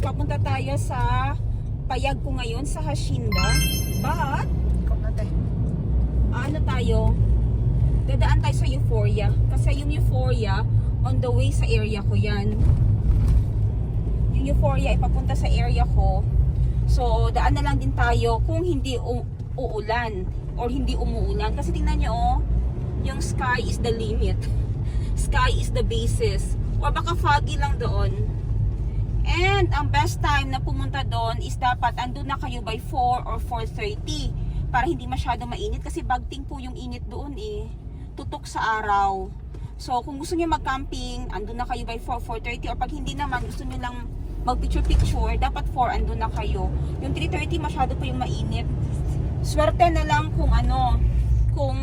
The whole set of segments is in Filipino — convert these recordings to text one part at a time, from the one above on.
papunta tayo sa payag ko ngayon sa Hacienda. But, ano tayo? Dadaan tayo sa Euphoria. Kasi yung Euphoria, on the way sa area ko yan. Yung Euphoria, ipapunta sa area ko. So, daan na lang din tayo kung hindi uulan or hindi umuulan. Kasi tingnan nyo, oh, yung sky is the limit. Sky is the basis. Or baka foggy lang doon. And ang best time na pumunta doon is dapat andun na kayo by 4 or 4:30 para hindi masyado mainit kasi bagting po yung init doon eh. Tutok sa araw. So kung gusto niyo mag-camping, andun na kayo by 4, 4:30 or pag hindi naman gusto niyo lang mag-picture-picture, dapat 4 andun na kayo. Yung 3:30 masyado pa yung mainit. Swerte na lang kung ano, kung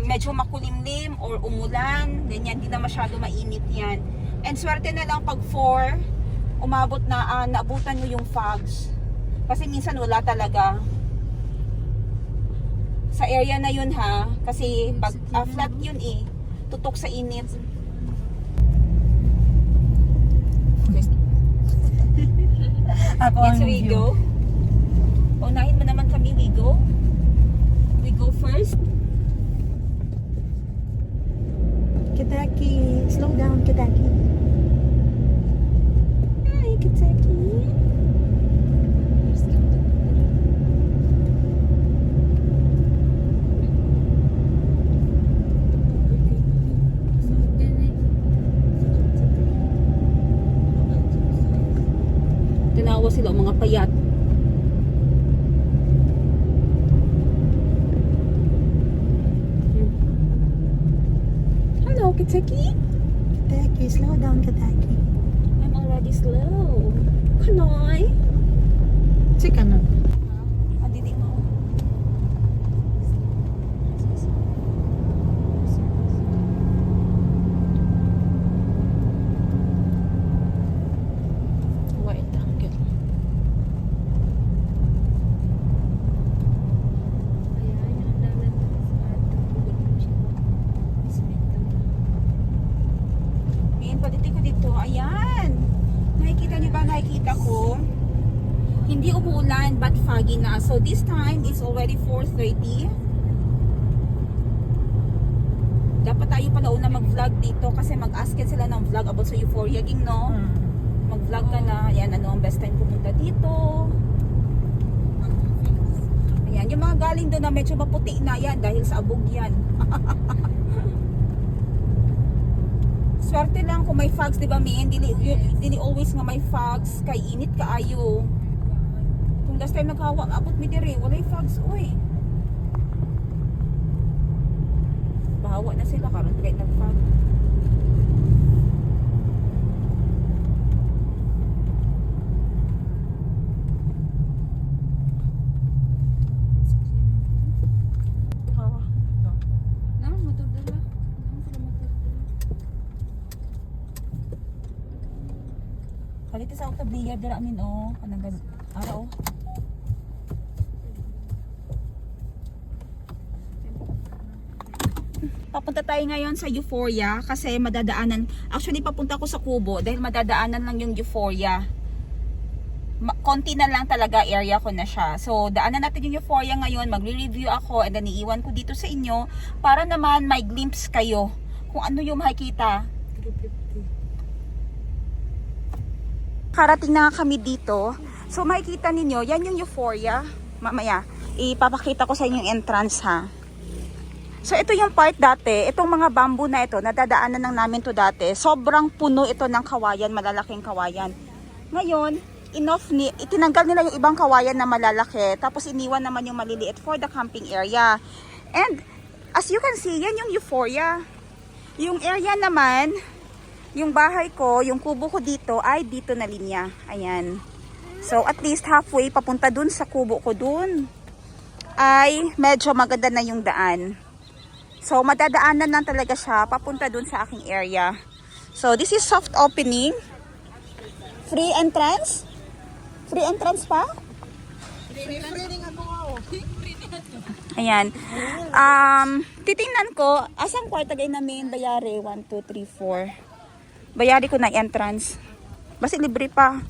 medyo makulimlim or umulan, ganyan, hindi na masyado mainit yan. And swerte na lang pag 4, umabot na, naabutan nyo yung fogs. Kasi minsan wala talaga. Sa area na yun ha, kasi pag flat yun eh, tutok sa init. Yes, we go. Unahin mo naman kami, we go. We go first. Kitaki, slow down, Kitaki. Hi, Kitaki. Tinawa sila mga payat. Hello, Kitaki. Kitaki, slow down, Kitaki. I'm already slow. Kanoy. Sige na. Andidi mo. Wait, uncle. Ngayon, palitin ko dito. Ayan. Nakikita niyo ba? Nakikita ko. Hindi umuulan but foggy na. So this time is already 4:30. Dapat tayo pala una mag-vlog dito kasi mag-askin sila ng vlog about sa Euphoria Ging, no? Mag-vlog ka na. Ayan, ano ang best time pumunta dito. Ayan, yung mga galing doon na medyo maputi na yan dahil sa abog yan. Swerte lang kung may fogs, di ba, Min? Dili always nga may fogs, kay init kaayo. Kung last time naghawa, abot mi dire, walay fogs, uy. Bahawa na sila, karon kahit nag-fog. Kalito sa Octavia dira amin oh, kanang araw. Papunta tayo ngayon sa Euphoria kasi madadaanan. Actually papunta ko sa Kubo dahil madadaanan lang yung Euphoria. Konti na lang talaga area ko na siya. So daanan natin yung Euphoria ngayon, magre-review ako and then iiwan ko dito sa inyo para naman may glimpse kayo kung ano yung makikita. Karating na kami dito. So makikita ninyo, yan yung Euphoria. Mamaya, ipapakita ko sa inyo yung entrance ha. So ito yung part dati, itong mga bamboo na ito, nadadaanan lang namin to dati. Sobrang puno ito ng kawayan, malalaking kawayan. Ngayon, itinanggal nila yung ibang kawayan na malalaki, tapos iniwan naman yung maliliit for the camping area. And as you can see, yan yung Euphoria. Yung area naman, yung bahay ko, yung kubo ko dito ay dito na linya. Ayan. So at least halfway papunta dun sa kubo ko dun ay medyo maganda na yung daan. So madadaanan lang talaga siya papunta dun sa aking area. So this is soft opening. Free entrance? Free entrance pa? Ayan. Titingnan ko, asang kwarta gay namin bayari? 1, 2, 3, 4. Bayari ko na entrance. Basta libre pa.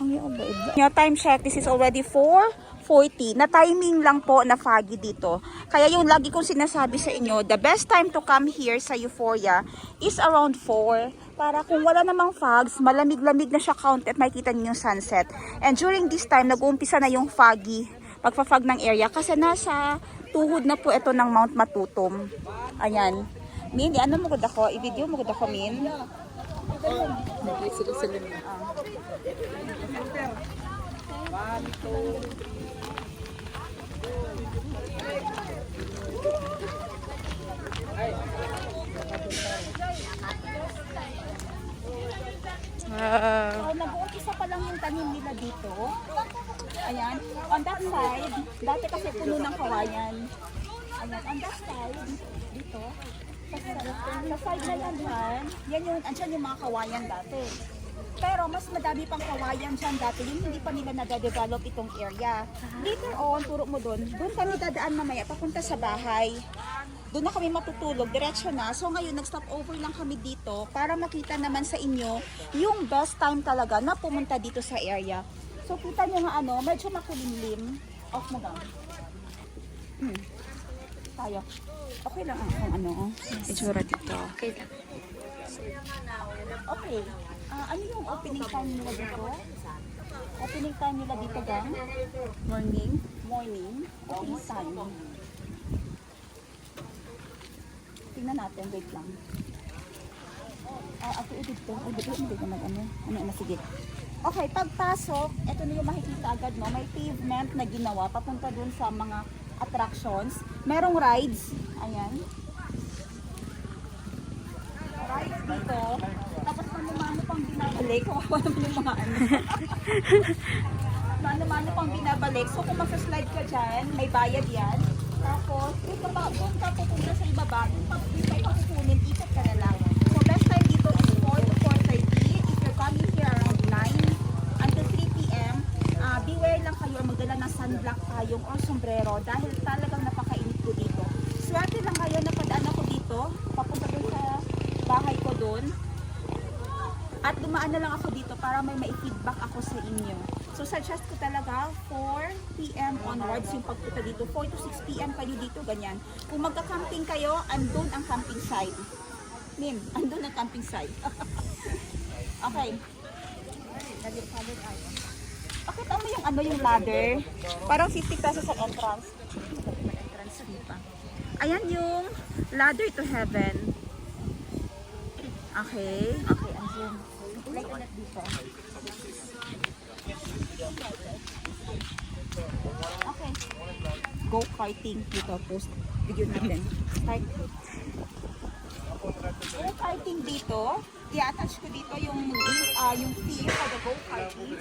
Yung time check, this is already 4:40. Na timing lang po na foggy dito. Kaya yung lagi kong sinasabi sa inyo, the best time to come here sa Euphoria is around 4. Para kung wala namang fogs, malamig-lamig na siya count at makikita niyo yung sunset. And during this time, nag-uumpisa na yung foggy, pagpa-fog ng area. Kasi nasa tuhod na po ito ng Mount Matutum. Ayan. Min, ano mo gud ako? I-video mo gud ako, Min. So, nag-uumpisa pa lang yung tanim nila dito. Ayan. On that side, dati kasi puno ng kawayan. Ayan. On that side, dito. Sa side na yan yung, andyan yung mga kawayan dati. Pero mas madami pang kawayan dyan dati. Yung hindi pa nila nade-develop itong area. Later on, turo mo doon. Doon kami dadaan mamaya, papunta sa bahay. Doon na kami matutulog, diretso na. So ngayon, nag-stop over lang kami dito para makita naman sa inyo yung best time talaga na pumunta dito sa area. So kita nyo nga medyo makulimlim. Off mo lang. Tayo. Okay lang kung itsura dito. Okay lang. Okay. Ano yung opening time nila dito? Opening time nila dito, gang? Morning. Opening time. Tingnan natin, wait lang. Ako dito. Hindi ko ano, sige. Okay, pagpasok, ito na yung makikita agad, no? May pavement na ginawa papunta dun sa mga attractions. Merong rides. Ayan. Rides dito. Tapos mano-mano pang binabalik. Kawawa naman yung mga mano-mano pang binabalik. So kung magsa-slide ka dyan, may bayad yan. Tapos, doon ka pupunta sa ibaba, doon pa ipakukunin, ikot ka na lang. So, best time dito is 4 to 4:30. If you're coming here around 9 until 3 p.m., beware lang kayo, magdala ng sunblock tayong or sombrero dahil talagang napakainit ko dito. Swerte lang kayo, napadaan ako dito, papunta doon sa bahay ko doon. At dumaan na lang ako dito para may mai-feedback ako sa inyo. So, suggest ko talaga 4 p.m. onwards yung pagpunta dito. 4 to 6 p.m. kayo dito, ganyan. Kung magka-camping kayo, andun ang camping site. Min, andun ang camping site. Okay. Nagipalo tayo. Pakita mo yung ladder. Parang 50 pesos sa entrance. Entrance pa. Ayan yung ladder to heaven. Okay. Okay, andun. Like ulit dito. Okay. Go karting dito. Post video natin. Start. Go karting dito. I-attach ko dito yung fee for the go karting.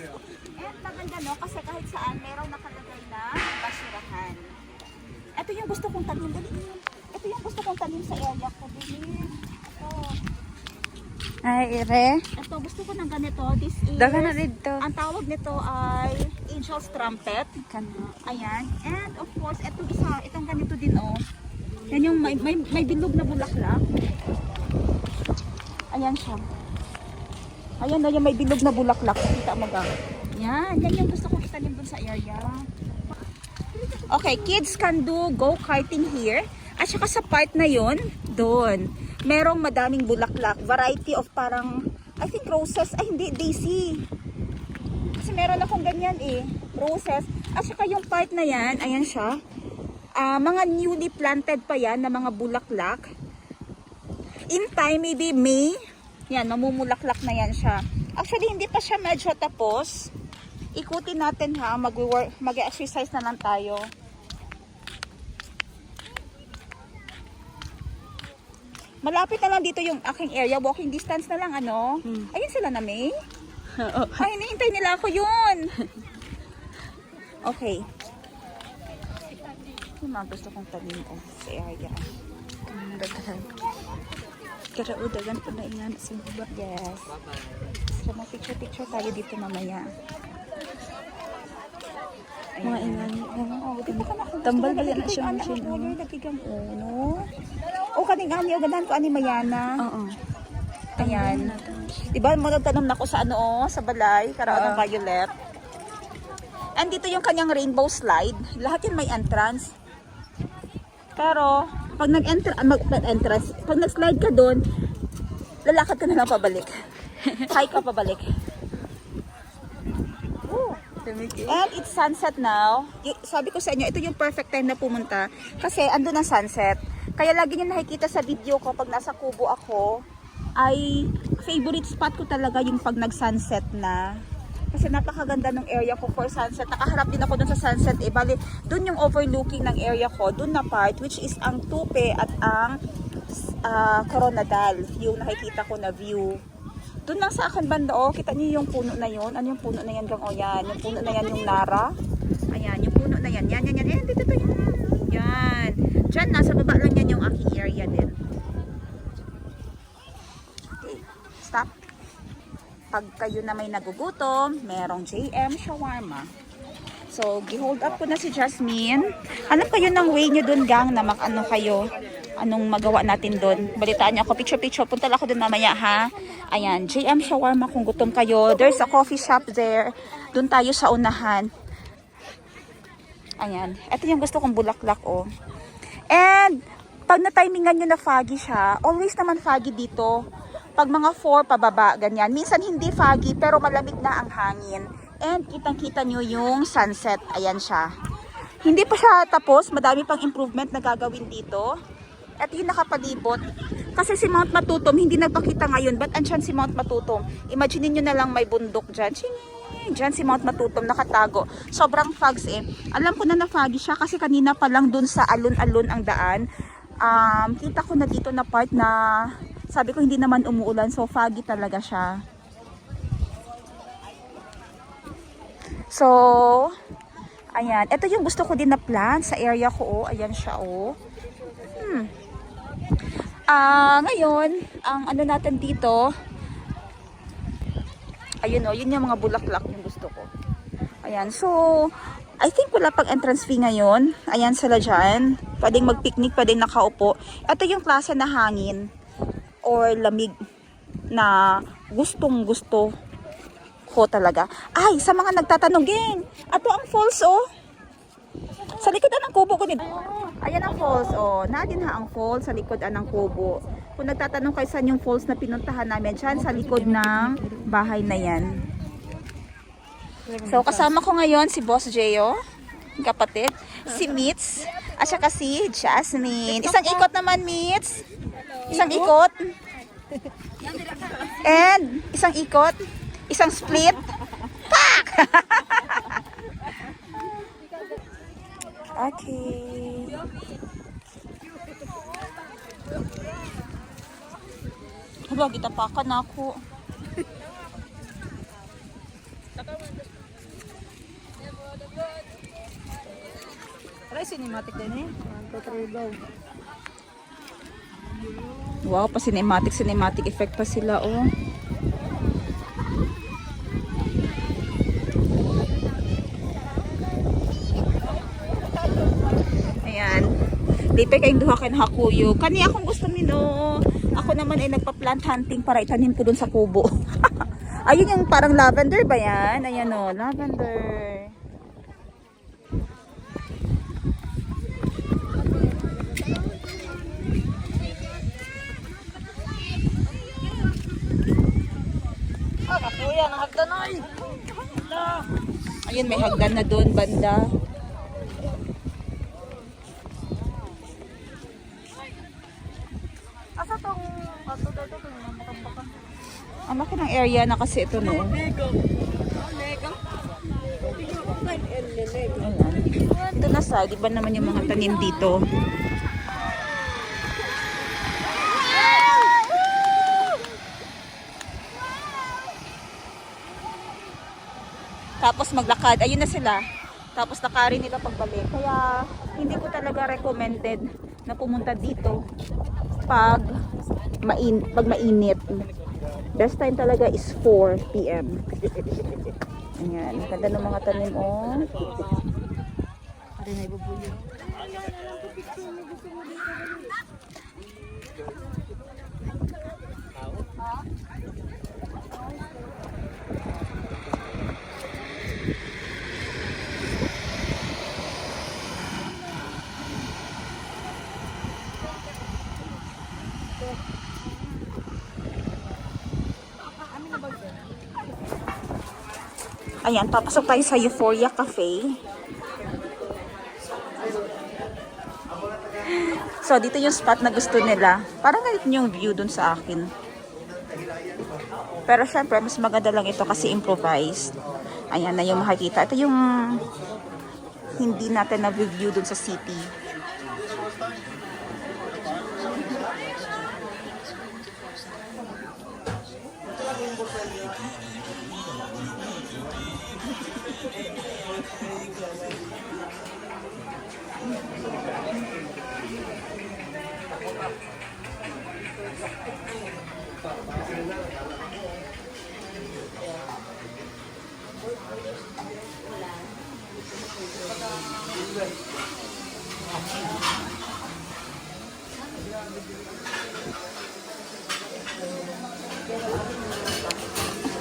And maganda no kasi kahit saan meron nakalagay na basurahan. Ito yung gusto kong tanim. Ito yung gusto kong tanim sa area ko. Ito. Ay, ire. Ito, gusto ko ng ganito. This is, Dagan na dito. ang tawag nito ay Angel's Trumpet. Ayan. And of course, itong ganito din, oh. Yan yung may bilog na bulaklak. Ayan siya. Ayan na yung may bilog na bulaklak. Kita mo ga. Yan yung gusto ko itanim dun sa area. Okay, kids can do go-karting here. At saka sa part na yun, doon. Merong madaming bulaklak. Variety of parang, I think roses. Ay, hindi, daisy. Kasi meron akong ganyan roses. At saka yung part na yan, ayan siya. Mga newly planted pa yan na mga bulaklak. In time, maybe May, yan, mamumulaklak na yan siya. Actually, hindi pa siya medyo tapos. Ikutin natin ha, mag-exercise na lang tayo. Malapit na lang dito yung aking area, walking distance na lang Ayun sila na May. Ay, hinihintay nila ako yun. Okay. Yung mga gusto kong tanim sa area. Karaudagan po na ingan sa baba. Yes. So, mag-picture tayo dito mamaya. Mga ingan. Tambal ba yan na siya machine? O kaning ani o ganahan ko ani Mayana. Oo. Ayan. Diba, magtanom na ako sa ano, sa balay, karoon ng violet. And dito yung kanyang rainbow slide. Lahat yun may entrance. Pero, pag nag-entrance, pag nag-slide ka doon, lalakad ka na lang pabalik. Hike ka pabalik. And it's sunset now. Sabi ko sa inyo, ito yung perfect time na pumunta. Kasi ando ng sunset. Kaya lagi nyo nakikita sa video ko pag nasa Kubo ako, ay favorite spot ko talaga yung pag nag-sunset na. Kasi napakaganda ng area ko for sunset. Nakaharap din ako dun sa sunset. Bali, dun yung overlooking ng area ko. Dun na part, which is ang Tupe at ang Coronadal. Yung nakikita ko na view. Doon lang sa akin banda, kita niyo yung puno na yun. Ano yung puno na yan gang? Yan. Yung puno na yan yung Nara. Ayan, yung puno na yan. Yan. Dito. Yan. Diyan, nasa baba lang yan yung aking area din. Okay, stop. Pag kayo na may nagugutom, merong JM Shawarma. So, gi-hold up ko na si Jasmine. Hanap kayo ng way nyo dun gang na ano kayo. Anong magawa natin doon. Balitaan niyo ako, picture. Punta lang ako doon mamaya ha. Ayan, JM Shawarma kung gutom kayo. There's a coffee shop there. Doon tayo sa unahan. Ayan, ito yung gusto kong bulaklak And, pag na-timingan nyo na foggy siya, always naman foggy dito. Pag mga 4 pababa, ganyan. Minsan hindi foggy, pero malamig na ang hangin. And, kitang-kita nyo yung sunset. Ayan siya. Hindi pa siya tapos. Madami pang improvement na gagawin dito. At yung nakapalibot. Kasi si Mount Matutom, hindi nagpakita ngayon. Ba't andyan si Mount Matutom? Imagine nyo na lang may bundok dyan. Dyan si Mount Matutom nakatago. Sobrang fogs Alam ko na foggy siya kasi kanina pa lang dun sa alon-alon ang daan. Kita ko na dito na part na sabi ko hindi naman umuulan. So foggy talaga siya. So, ayan. Ito yung gusto ko din na plant sa area ko. Ayan siya Ngayon, ang ano natin dito, ayun yun yung mga bulaklak yung gusto ko. Ayan, so, I think wala pang entrance fee ngayon. Ayan sila dyan. Pwedeng mag-picnic, pwedeng nakaupo. Ito yung klase na hangin or lamig na gustong gusto ko talaga. Ay, sa mga nagtatanong, gang, ito ang falls sa likod ng kubo ko nito. Ayan ang falls, Nadin ha ang falls sa likod ng kubo. Kung nagtatanong kayo saan yung falls na pinuntahan namin, dyan sa likod ng bahay na yan. So, kasama ko ngayon si Boss Jeyo, kapatid, si Mitz, at saka si Jasmine. Isang ikot naman, Mitz. Isang ikot. And, isang ikot. Isang split. Pak! Okay. Hala, gitapakan na ako. Try cinematic din Wow, pa cinematic effect pa sila Lipe kayong duha kan hakuyo. Kani akong gusto nino. Ako naman ay nagpa-plant hunting para itanim ko dun sa kubo. Ayun yung parang lavender ba yan? Ayan lavender. Kuya, nahagdan ay. Ayun, may hagdan na doon banda. Asa tong ato daw kung makambaka. Ang laki ng area na kasi ito no. Ayan. Ito na side, iba naman yung mga tanim dito. Tapos maglakad, ayun na sila. Tapos lakarin nila pagbalik. Kaya hindi ko talaga recommended na pumunta dito pag mainit. Best time talaga is 4 PM. Ayan, ganda ng mga tanim Ari na ibubuyo. Ayan, papasok tayo sa Euphoria Cafe. So, dito yung spot na gusto nila. Parang ganito yung view dun sa akin. Pero syempre, mas maganda lang ito kasi improvised. Ayan na yung makikita. Ito yung hindi natin na-review dun sa city.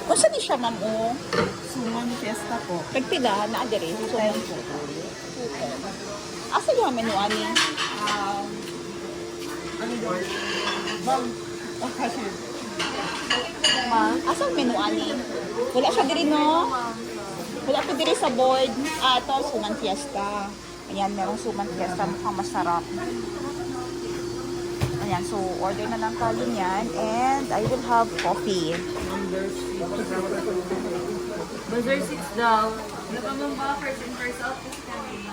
O saan di siya, ma'am? O? Suman fiesta po. Pagpila, na-adere. So, asa yung menu, ani? Ma, asa ang menu, ani? Wala siya diri, no? Wala po diri sa board. Ito, suman fiesta. Ayan, merong suman fiesta. Mukhang masarap. Ayan, so order na lang tayo niyan. And I will have coffee. Buzzer seats daw. Napamamba first in first out kasi kami.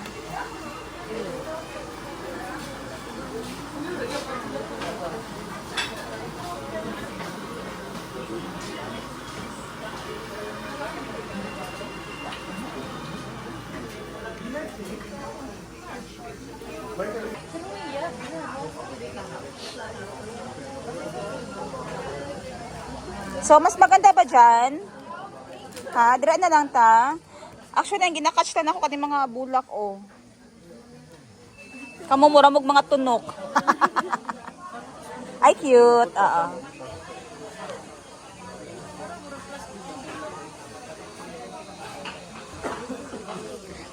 So, mas maganda ba dyan? Ha? Dira na lang ta. Actually, ang ginakatch na ako kaning mga bulak, oh. Kamumura mong mga tunok. Ay, cute. Oo.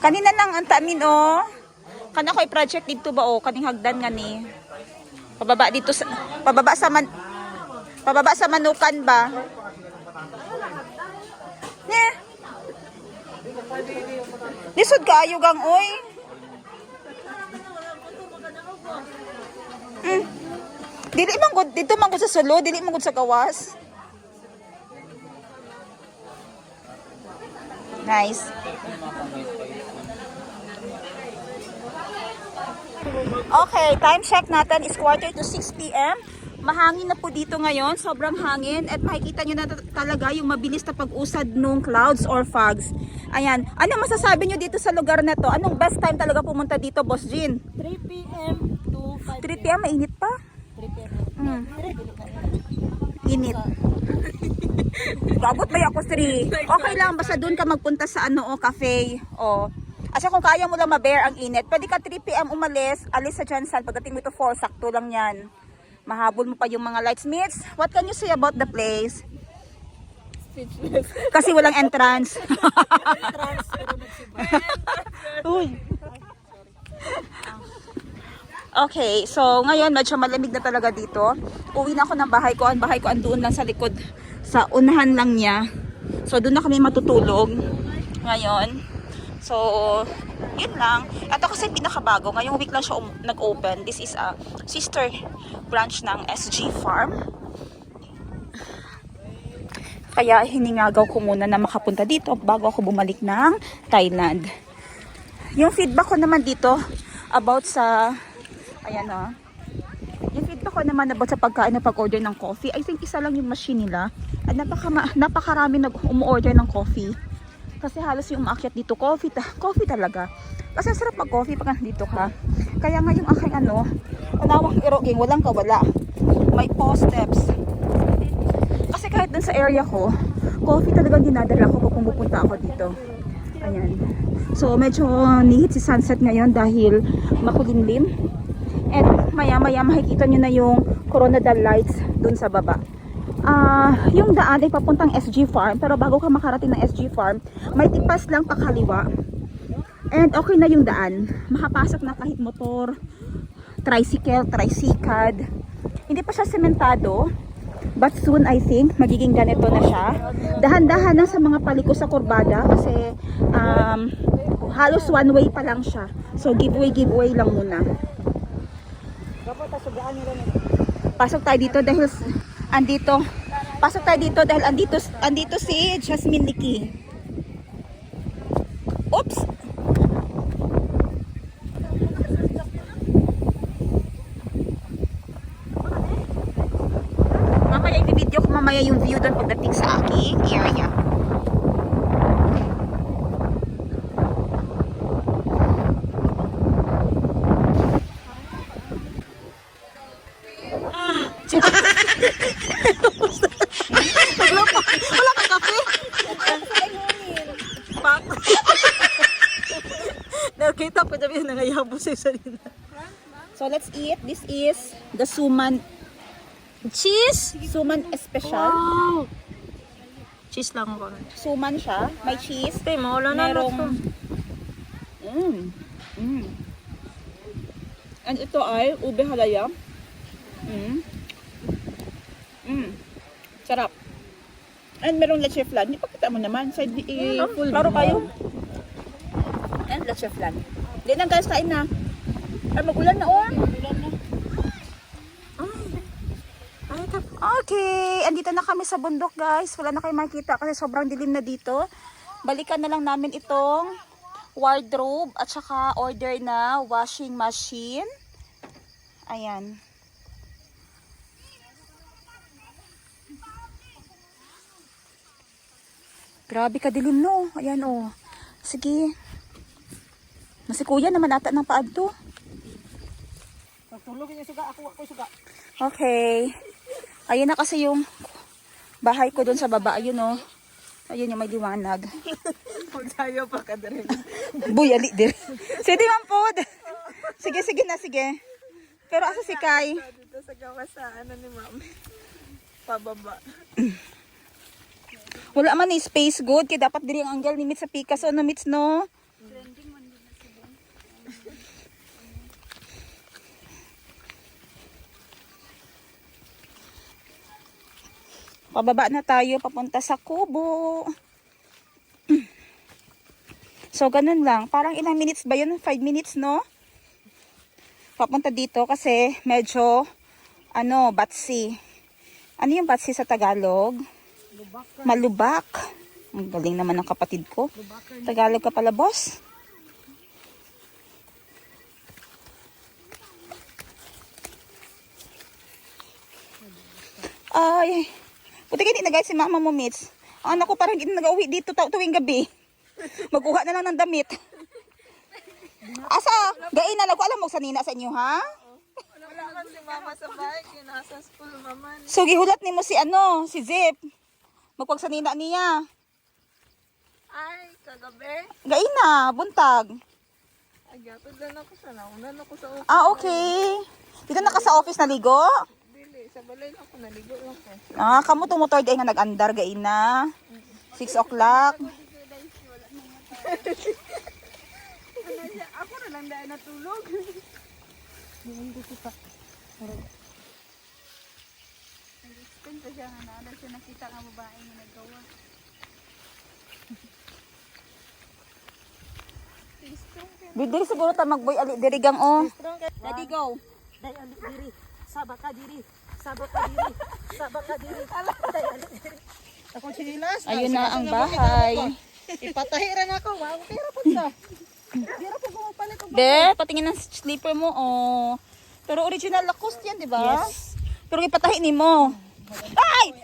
Kanina lang ang tamin, oh. Kana ko'y project dito ba, oh. Kaning hagdan nga ni. Pababa dito sa... Pababa sa manukan ba? Ne? Lisod ka ayo gang oy. Dili man gud dito man gud sa sulo, dili man gud sa gawas. Nice. Okay, time check natin is 5:45 p.m. Mahangin na po dito ngayon, sobrang hangin at makikita nyo na talaga yung mabilis na pag-usad ng clouds or fogs. Ayan, ano masasabi nyo dito sa lugar na to? Anong best time talaga pumunta dito, Boss Jean? 3 p.m. to 5 3 p.m. mainit pa? 3 p.m. Init. Gabot ba ako 3? Okay lang, basta doon ka magpunta sa cafe. Asa kung kaya mo lang ma-bear ang init, pwede ka 3 p.m. umalis, alis sa Jansan, pagdating mo ito 4, sakto lang yan. Mahabol mo pa yung mga lights. Mitz, what can you say about the place? Speechless. Kasi walang entrance. Uy. Okay, so ngayon medyo malamig na talaga dito. Uwi na ako ng bahay ko. Ang bahay ko andoon lang sa likod. Sa unahan lang niya. So doon na kami matutulog ngayon. So, yun lang. Ito kasi pinakabago. Ngayong week lang siya nag-open. This is a sister branch ng SG Farm. Kaya hiningagaw ko muna na makapunta dito bago ako bumalik ng Thailand. Yung feedback ko naman dito about sa, ayan o. Yung feedback ko naman about sa pagkain na pag-order ng coffee. I think isa lang yung machine nila. At napakarami nag-umorder ng coffee. Kasi halos yung umakyat dito, coffee talaga. Kasi sarap mag-coffee pag nandito ka. Kaya nga yung aking panawang iroging, walang kawala. May pause steps. Kasi kahit dun sa area ko, coffee talagang dinadala ko kung pupunta ako dito. Ayan. So medyo nihit si sunset ngayon dahil makulimlim. And maya-maya makikita nyo na yung coronadal lights dun sa baba. Yung daan ay papuntang SG Farm, pero bago ka makarating ng SG Farm, may tipas lang pakaliwa. And okay na yung daan. Makapasok na kahit motor, tricycle, tricycad. Hindi pa siya sementado. But soon, I think, magiging ganito na siya. Dahan-dahan lang sa mga paliko sa kurbada kasi halos one way pa lang siya. So, giveaway lang muna. Pasok tayo dito dahil andito si Jasmine Liki. Oops! Mamaya i-video ko mamaya yung view doon pagdating sa aking area. Wala kang kape? Nakita ko na yung nangayabo sa sarili. So let's eat. This is the suman cheese. Suman special. Wow! Cheese lang ko. Suman siya. May cheese. Tay, mawala na Merong... to. And ito ay ube halaya. Sarap. And merong leche flan. Di pa kita mo naman. Side full. Klaro kayo. And leche flan. Di na guys, kain na. Ay, magulan na oh. Okay, andito na kami sa bundok guys. Wala na kayo makikita kasi sobrang dilim na dito. Balikan na lang namin itong wardrobe at saka order na washing machine. Ayan. Grabe kadilim no. Ayan oh. Sige. Nasi kuya naman ata ng paad to. Tulog niya suga, ako suga. Okay. Ayun na kasi yung bahay ko doon sa baba. Ayun oh. Ayun yung may liwanag. Huwag tayo pa ka din. Buyali din. Sige man po. Sige na, sige. Pero asa si Kai? Dito sa gawa sa ni mami. Pababa. Wala man ni space good. Kaya dapat diri ang angle ni Mitz sa Picasso. No, Mitz no? Pababa na tayo papunta sa Kubo. So, ganun lang. Parang ilang minutes ba yun? 5 minutes, no? Papunta dito kasi medyo, batsi. Ano yung batsi sa Tagalog? Malubak. Ang galing naman ng kapatid ko. Tagalog ka pala, boss? Ay, buti hindi na guys si mama mo, Mitz. Ang anak ko parang hindi nag-uwi dito tuwing gabi. Magkuha na lang ng damit. Asa? Gain na lang ko alam mo sa nina sa inyo, ha? Wala man si mama sa bike, yun nasa school mama. So, gihulat ni mo si si Zip. Magpagsanina niya. Ay, kagabi. Gain na, buntag. Ay, gatod lang ako sa naunan ako sa office. Ah, okay. Dito na ka sa office naligo? Dili, sa balay lang ako, naligo lang ko. Ah, kamo tumutoy day nga nag-andar gain na. 6 o'clock. Ako na lang dahil natulog. Hindi ko pa. Nag-spend pa siya nga na. Dahil siya nakita nga babae nga naggawa. Dili siguro ta magboy ali dirigang oh. Ready, go. Day ali diri. Sabak ka diri. Sabak ka diri. Sabak ka diri. Day ali diri. Ako chinilas. Ayun na ang bahay. Ipatahiran ako. Wow, pera po sa. Dira po gumapalit ko. De, patingin ng slipper mo oh. Pero original Lacoste yan, di ba? Yes. Pero ipatahi ni mo. Ay!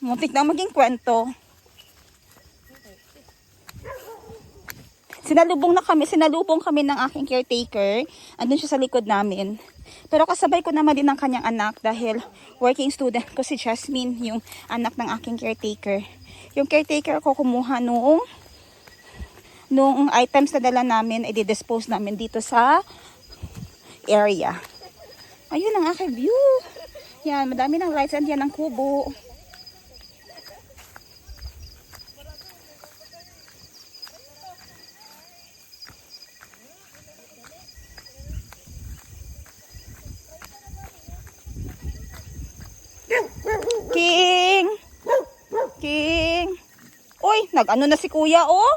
Muntik na maging kwento. Sinalubong kami ng aking caretaker. Andun siya sa likod namin. Pero kasabay ko naman din ng kanyang anak dahil working student ko si Jasmine, yung anak ng aking caretaker. Yung caretaker ko kumuha noong items na dala namin, i-dispose namin dito sa area. Ayun ang aking view. Yan, madami ng lights and yan ang kubo. Uy, nag-ano na si kuya, oh.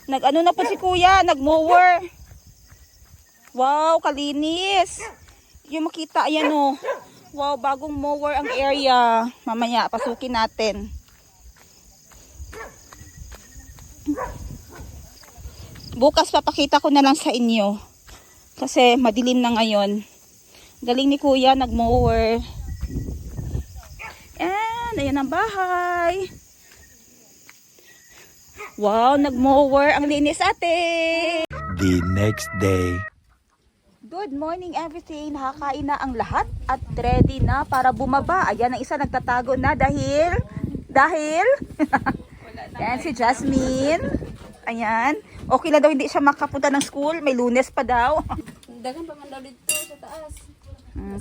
Nag-ano na po si kuya, nag-mower. Wow, kalinis. Yung makita, ayan oh. Wow, bagong mower ang area. Mamaya, pasukin natin. Bukas papakita ko na lang sa inyo. Kasi madilim na ngayon. Galing ni kuya, nag-mower. And, ayan ang bahay. Wow, nag-mower. Ang linis ate. The next day. Good morning everything. Nakakain na ang lahat at ready na para bumaba. Ayan, ang isa nagtatago na dahil yan si Jasmine. Ayan. Okay lang daw hindi siya makapunta ng school. May Lunes pa daw. Dagan pa man daw dito sa taas.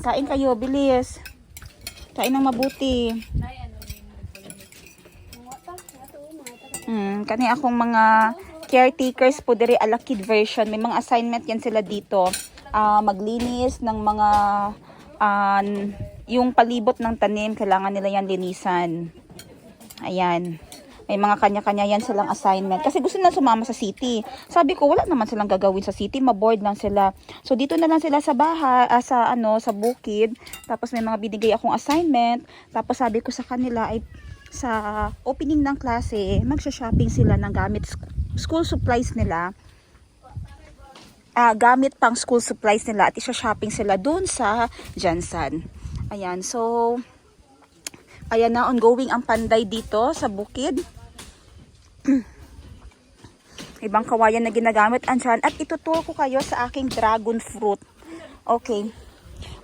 Kain kayo, bilis. Kain ng mabuti. Kani akong mga caretakers po diri ala kid version. May mga assignment yan sila dito. Maglinis ng mga yung palibot ng tanim, kailangan nila yan linisan. Ayan. May mga kanya-kanya yan silang assignment. Kasi gusto nila sumama sa city. Sabi ko, wala naman silang gagawin sa city. Maboard lang sila. So, dito na lang sila sa bahay, sa bukid. Tapos, may mga binigay akong assignment. Tapos, sabi ko sa kanila, ay sa opening ng klase, magsha-shopping sila ng gamit school supplies nila. Gamit pang school supplies nila. At isa-shopping sila dun sa Jansan. Ayan. So, ayan na, ongoing ang panday dito sa bukid. Ibang kawayan na ginagamit andyan. At ituturo ko kayo sa aking dragon fruit. Okay.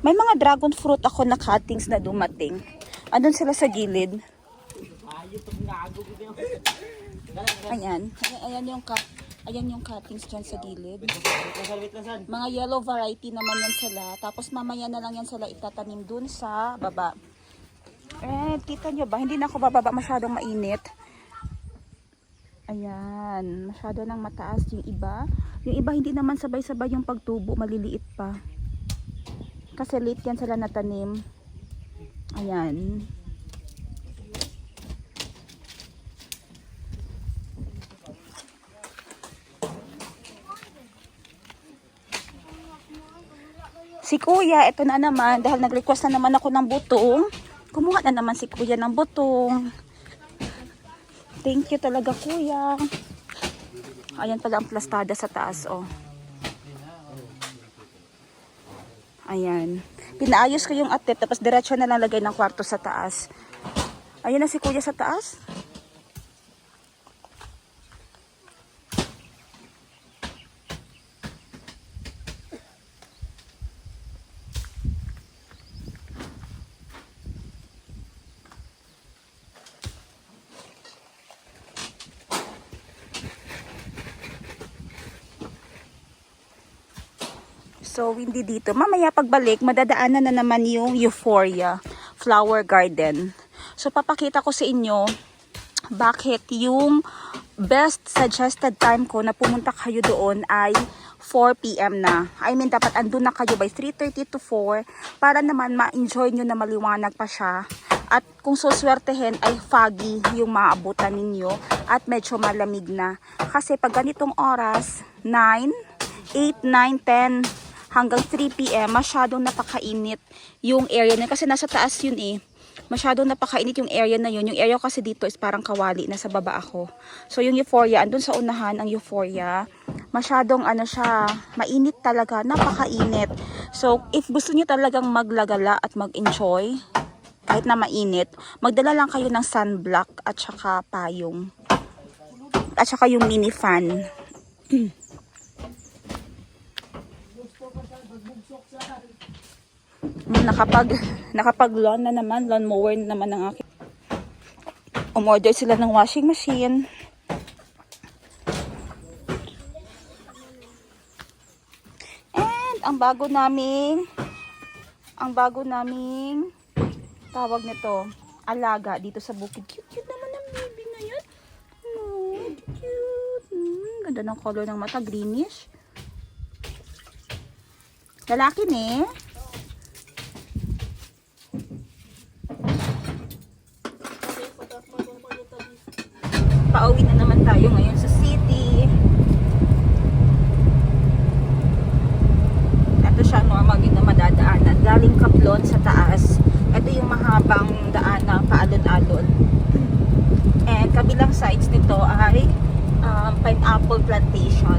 May mga dragon fruit ako na cuttings na dumating. Andun sila sa gilid. Ayan. Ayan yung cuttings dyan sa gilid. Mga yellow variety naman yan sila. Tapos mamaya na lang yan sila itatanim dun sa baba. Kita nyo ba? Hindi na ako bababa, masyadong mainit. Ayan, masyado nang mataas yung iba. Yung iba hindi naman sabay-sabay yung pagtubo, maliliit pa. Kasi late yan sila natanim. Ayan. Si kuya, ito na naman, dahil nag-request na naman ako ng butong. Kumuha na naman si kuya ng butong. Thank you talaga kuya. Ayan pala ang plastada sa taas, oh. Ayan. Pinaayos ko yung atip, tapos diretso na lang lagay ng kwarto sa taas. Ayan na si kuya sa taas. So, hindi dito. Mamaya pagbalik, madadaanan na naman yung Euphoria Flower Garden. So, papakita ko sa inyo bakit yung best suggested time ko na pumunta kayo doon ay 4 PM na. I mean, dapat andun na kayo by 3:30 to 4 para naman ma-enjoy nyo na maliwanag pa siya. At kung suswertehin ay foggy yung maabutan ninyo at medyo malamig na. Kasi pag ganitong oras, 8, 9, 10, hanggang 3 PM, masyadong napakainit yung area na. Kasi nasa taas yun eh. Masyadong napakainit yung area na yun. Yung area kasi dito is parang kawali. Nasa baba ako. So yung Euphoria, andun sa unahan ang Euphoria. Masyadong siya, mainit talaga. Napakainit. So if gusto niyo talagang maglagala at mag-enjoy, kahit na mainit, magdala lang kayo ng sunblock at saka payong. At saka yung mini fan. Nakapag lawn na naman, lawn mower na naman ng akin. Umorder sila ng washing machine. And ang bago naming tawag nito, alaga dito sa bukid. Cute naman ang baby na yan. Oh, cute. Ganda ng color ng mata, greenish. Lalaki ne. galing Kaplon sa taas. Ito yung mahabang daan na paalon-alon. And kabilang sides nito ay pineapple plantation.